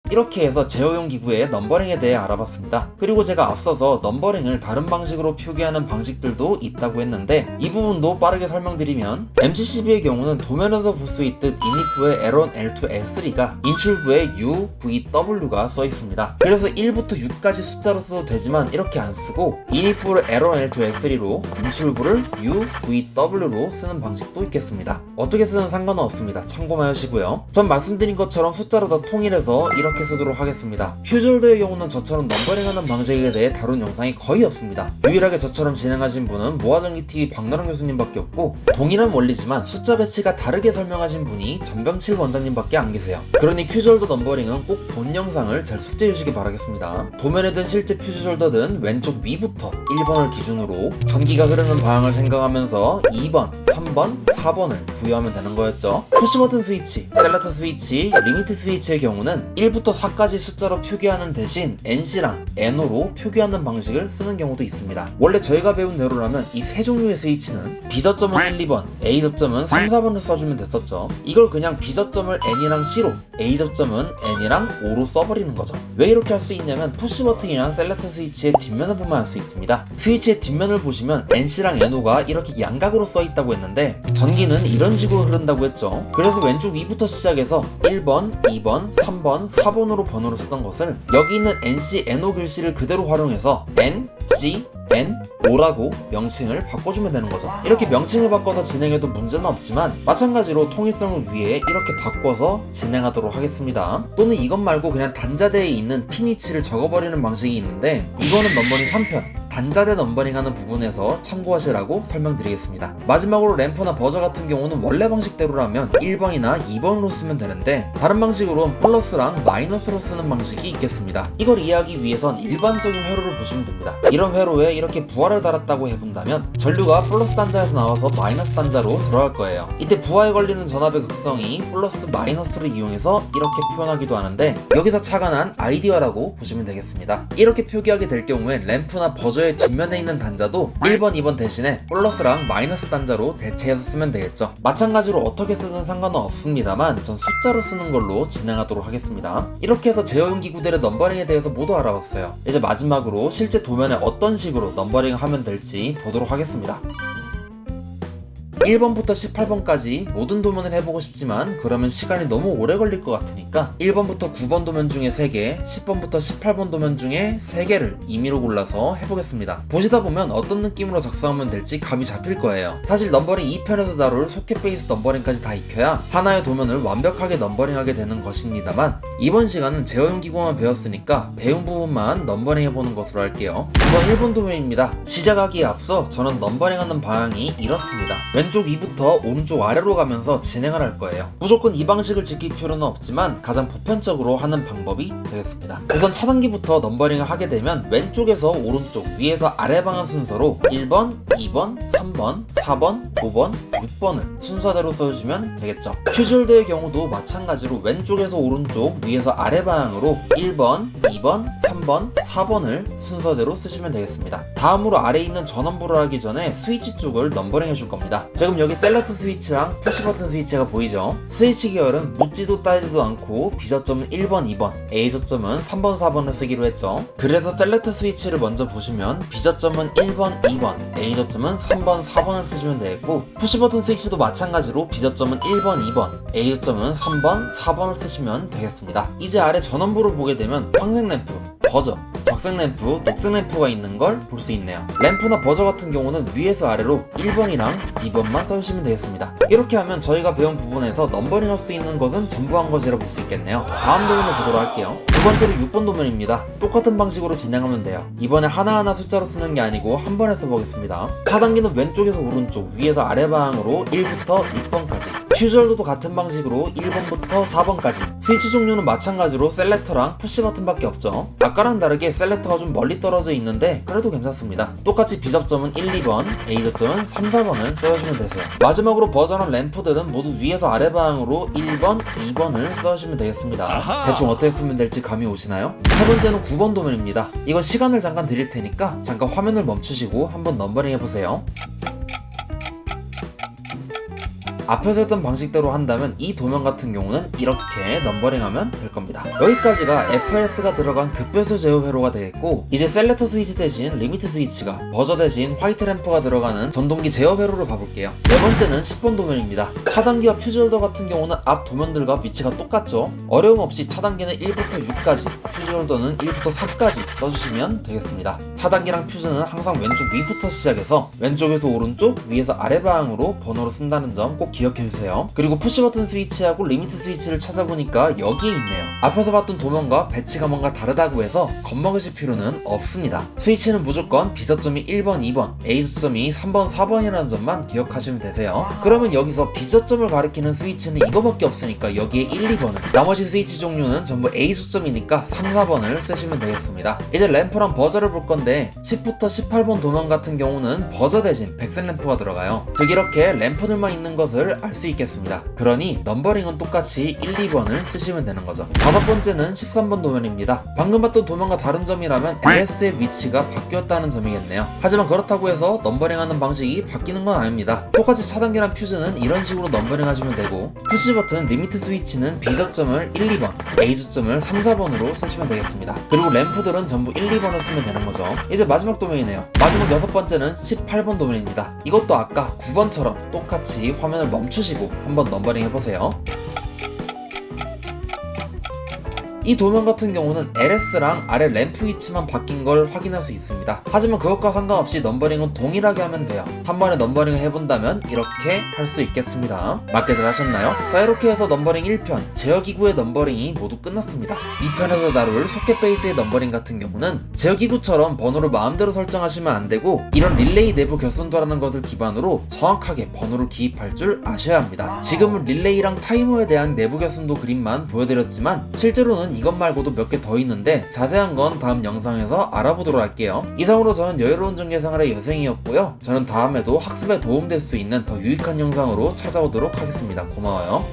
이렇게 해서 제어용 기구의 넘버링에 대해 알아봤습니다. 그리고 제가 앞서서 넘버링을 다른 방식으로 표기하는 방식들도 있다고 했는데 이 부분도 빠르게 설명드리면 MCCB의 경우는 도면에서 볼 수 있듯 인입부에 L1, L2, L3가 인출부에 U, V, W가 써 있습니다. 그래서 1부터 6까지 숫자로 써도 되지만 이렇게 안 쓰고 인입부를 L1, L2, L3로 인출부를 U, V, W로 쓰는 방식도 있겠습니다. 어떻게 쓰는 상관은 없습니다. 참고만 하시고요. 전 말씀드린 것처럼 숫자로 다 통일해서 이렇게 쓰도록 하겠습니다. 퓨즈월드의 경우는 저처럼 넘버링하는 방식에 대해 다룬 영상이 거의 없습니다. 유일하게 저처럼 진행하신 분은 모아전기TV 박나랑 교수님밖에 없고 동일한 원리지만 숫자 배치가 다르게 설명하신 분이 전병칠 원장님밖에 안 계세요. 그러니 퓨즈월드 넘버링은 꼭 본 영상을 잘 숙지해 주시기 바라겠습니다. 도면에 든 실제 퓨즈월더든 왼쪽 위부터 1번을 기준으로 전기가 흐르는 방향을 생각하면서 2번, 3번, 4번을 부여하면 되는 거였죠. 푸시버튼 스위치, 셀렉터 스위치, 리미트 스위치의 경우는 1부터 4까지 숫자로 표기하는 대신 NC랑 NO로 표기하는 방식을 쓰는 경우도 있습니다. 원래 저희가 배운 대로라면 이 세 종류의 스위치는 B저점은 1, 2번, A저점은 3, 4번을 써주면 됐었죠. 이걸 그냥 B저점을 N이랑 C로, A저점은 N이랑 O로 써버리는 거죠. 왜 이렇게 할 수 있냐면 푸시버튼이랑 셀렉터 스위치의 뒷면을 보면 알 수 있습니다. 스위치의 뒷면을 보시면 NC랑 NO가 이렇게 양각으로 써있다고 했는데 전기는 이런 식으로 흐른다고 했죠. 그래서 왼쪽 위부터 시작해서 1번, 2번, 3번, 4번으로 번호를 쓰던 것을 여기 있는 NC, NO 글씨를 그대로 활용해서 N, C, N, O라고 명칭을 바꿔주면 되는 거죠. 이렇게 명칭을 바꿔서 진행해도 문제는 없지만 마찬가지로 통일성을 위해 이렇게 바꿔서 진행하도록 하겠습니다. 또는 이것 말고 그냥 단자대에 있는 핀 위치를 적어버리는 방식이 있는데 이거는 넘버링 3편 단자대 넘버링하는 부분에서 참고하시라고 설명드리겠습니다. 마지막으로 램프나 버저 같은 경우는 원래 방식대로라면 1번이나 2번으로 쓰면 되는데 다른 방식으로는 플러스랑 마이너스로 쓰는 방식이 있겠습니다. 이걸 이해하기 위해선 일반적인 회로를 보시면 됩니다. 이런 회로에 이렇게 부하를 달았다고 해본다면 전류가 플러스 단자에서 나와서 마이너스 단자로 들어갈 거예요. 이때 부하에 걸리는 전압의 극성이 플러스 마이너스를 이용해서 이렇게 표현하기도 하는데 여기서 착안한 아이디어라고 보시면 되겠습니다. 이렇게 표기하게 될 경우에 램프나 버저의 뒷면에 있는 단자도 1번, 2번 대신에 플러스랑 마이너스 단자로 대체해서 쓰면 되겠죠. 마찬가지로 어떻게 쓰든 상관은 없습니다만 전 숫자로 쓰는 걸로 진행하도록 하겠습니다. 이렇게 해서 제어용 기구들의 넘버링에 대해서 모두 알아봤어요. 이제 마지막으로 실제 도면에 어떤 식으로 넘버링을 하면 될지 보도록 하겠습니다. 1번부터 18번까지 모든 도면을 해보고 싶지만 그러면 시간이 너무 오래 걸릴 것 같으니까 1번부터 9번 도면 중에 3개, 10번부터 18번 도면 중에 3개를 임의로 골라서 해보겠습니다. 보시다 보면 어떤 느낌으로 작성하면 될지 감이 잡힐 거예요. 사실 넘버링 2편에서 다룰 소켓 베이스 넘버링까지 다 익혀야 하나의 도면을 완벽하게 넘버링하게 되는 것입니다만 이번 시간은 제어용 기구만 배웠으니까 배운 부분만 넘버링 해보는 것으로 할게요. 우선 1번 도면입니다. 시작하기에 앞서 저는 넘버링하는 방향이 이렇습니다. 왼쪽 위부터 오른쪽 아래로 가면서 진행을 할 거예요. 무조건 이 방식을 지킬 필요는 없지만 가장 보편적으로 하는 방법이 되겠습니다. 우선 차단기부터 넘버링을 하게 되면 왼쪽에서 오른쪽, 위에서 아래 방향 순서로 1번, 2번, 3번, 4번, 5번, 6번을 순서대로 써주시면 되겠죠. 퓨즈월드의 경우도 마찬가지로 왼쪽에서 오른쪽, 위에서 아래 방향으로 1번, 2번, 3번, 4번을 순서대로 쓰시면 되겠습니다. 다음으로 아래에 있는 전원부를 하기 전에 스위치 쪽을 넘버링 해줄 겁니다. 지금 여기 셀렉트 스위치랑 푸시버튼 스위치가 보이죠? 스위치 계열은 묻지도 따지도 않고 B저점은 1번, 2번, A저점은 3번, 4번을 쓰기로 했죠. 그래서 셀렉트 스위치를 먼저 보시면 B저점은 1번, 2번, A저점은 3번, 4번을 쓰시면 되겠고 푸시버튼 스위치도 마찬가지로 B저점은 1번, 2번, A저점은 3번, 4번을 쓰시면 되겠습니다. 이제 아래 전원부를 보게 되면 황색 램프, 버저, 적색 램프, 녹색 램프가 있는 걸 볼 수 있네요. 램프나 버저 같은 경우는 위에서 아래로 1번이랑 2번만 써주시면 되겠습니다. 이렇게 하면 저희가 배운 부분에서 넘버링 할 수 있는 것은 전부 한 것이라 볼 수 있겠네요. 다음 도면을 보도록 할게요. 두 번째로 6번 도면입니다. 똑같은 방식으로 진행하면 돼요. 이번에 하나하나 숫자로 쓰는 게 아니고 한 번에 써보겠습니다. 차단기는 왼쪽에서 오른쪽, 위에서 아래 방향으로 1부터 6번까지. 퓨즈월드도 같은 방식으로 1번부터 4번까지. 스위치 종류는 마찬가지로 셀렉터랑 푸시버튼밖에 없죠. 아까랑 다르게 셀렉터가 좀 멀리 떨어져 있는데 그래도 괜찮습니다. 똑같이 B접점은 1, 2번, A접점은 3, 4번을 써주시면 되세요. 마지막으로 버전한 램프들은 모두 위에서 아래 방향으로 1번, 2번을 써주시면 되겠습니다. 대충 어떻게 쓰면 될지 감이 오시나요? 세 번째는 9번 도면입니다. 이건 시간을 잠깐 드릴 테니까 잠깐 화면을 멈추시고 한번 넘버링 해보세요. 앞에서 했던 방식대로 한다면 이 도면 같은 경우는 이렇게 넘버링하면 될 겁니다. 여기까지가 FLS가 들어간 급배수 제어 회로가 되겠고, 이제 셀렉터 스위치 대신 리미트 스위치가, 버저 대신 화이트 램프가 들어가는 전동기 제어 회로를 봐볼게요. 네 번째는 10번 도면입니다. 차단기와 퓨즈홀더 같은 경우는 앞 도면들과 위치가 똑같죠. 어려움 없이 차단기는 1부터 6까지, 퓨즈홀더는 1부터 4까지 써주시면 되겠습니다. 차단기랑 퓨즈는 항상 왼쪽 위부터 시작해서 왼쪽에서 오른쪽, 위에서 아래 방향으로 번호를 쓴다는 점 꼭 기억해주세요. 그리고 푸시버튼 스위치하고 리미트 스위치를 찾아보니까 여기에 있네요. 앞에서 봤던 도면과 배치가 뭔가 다르다고 해서 겁먹으실 필요는 없습니다. 스위치는 무조건 B저점이 1번, 2번, A저점이 3번, 4번이라는 점만 기억하시면 되세요. 그러면 여기서 B저점을 가리키는 스위치는 이거밖에 없으니까 여기에 1, 2번을, 나머지 스위치 종류는 전부 A저점이니까 3, 4번을 쓰시면 되겠습니다. 이제 램프랑 버저를 볼 건데 10부터 18번 도면 같은 경우는 버저 대신 백색 램프가 들어가요. 즉 이렇게 램프들만 있는 것을 알 수 있겠습니다. 그러니 넘버링은 똑같이 1, 2번을 쓰시면 되는 거죠. 다섯 번째는 13번 도면입니다. 방금 봤던 도면과 다른 점이라면 LS의 위치가 바뀌었다는 점이겠네요. 하지만 그렇다고 해서 넘버링하는 방식이 바뀌는 건 아닙니다. 똑같이 차단기랑 퓨즈는 이런 식으로 넘버링 하시면 되고, 푸시버튼 리미트 스위치는 B저점을 1, 2번, A저점을 3, 4번으로 쓰시면 되겠습니다. 그리고 램프들은 전부 1, 2번을 쓰면 되는 거죠. 이제 마지막 도면이네요. 마지막 여섯 번째는 18번 도면입니다. 이것도 아까 9번처럼 똑같이 화면을 멈추시고 한번 넘버링 해보세요. 이 도면 같은 경우는 LS랑 아래 램프 위치만 바뀐 걸 확인할 수 있습니다. 하지만 그것과 상관없이 넘버링은 동일하게 하면 돼요. 한 번에 넘버링을 해본다면 이렇게 할 수 있겠습니다. 맞게들 하셨나요? 자, 이렇게 해서 넘버링 1편 제어기구의 넘버링이 모두 끝났습니다. 2편에서 다룰 소켓 베이스의 넘버링 같은 경우는 제어기구처럼 번호를 마음대로 설정하시면 안되고, 이런 릴레이 내부 결선도라는 것을 기반으로 정확하게 번호를 기입할 줄 아셔야 합니다. 지금은 릴레이랑 타이머에 대한 내부 결선도 그림만 보여드렸지만 실제로는 이것 말고도 몇 개 더 있는데 자세한 건 다음 영상에서 알아보도록 할게요. 이상으로 저는 여유로운 전개생활의 여생이었고요. 저는 다음에도 학습에 도움될 수 있는 더 유익한 영상으로 찾아오도록 하겠습니다. 고마워요.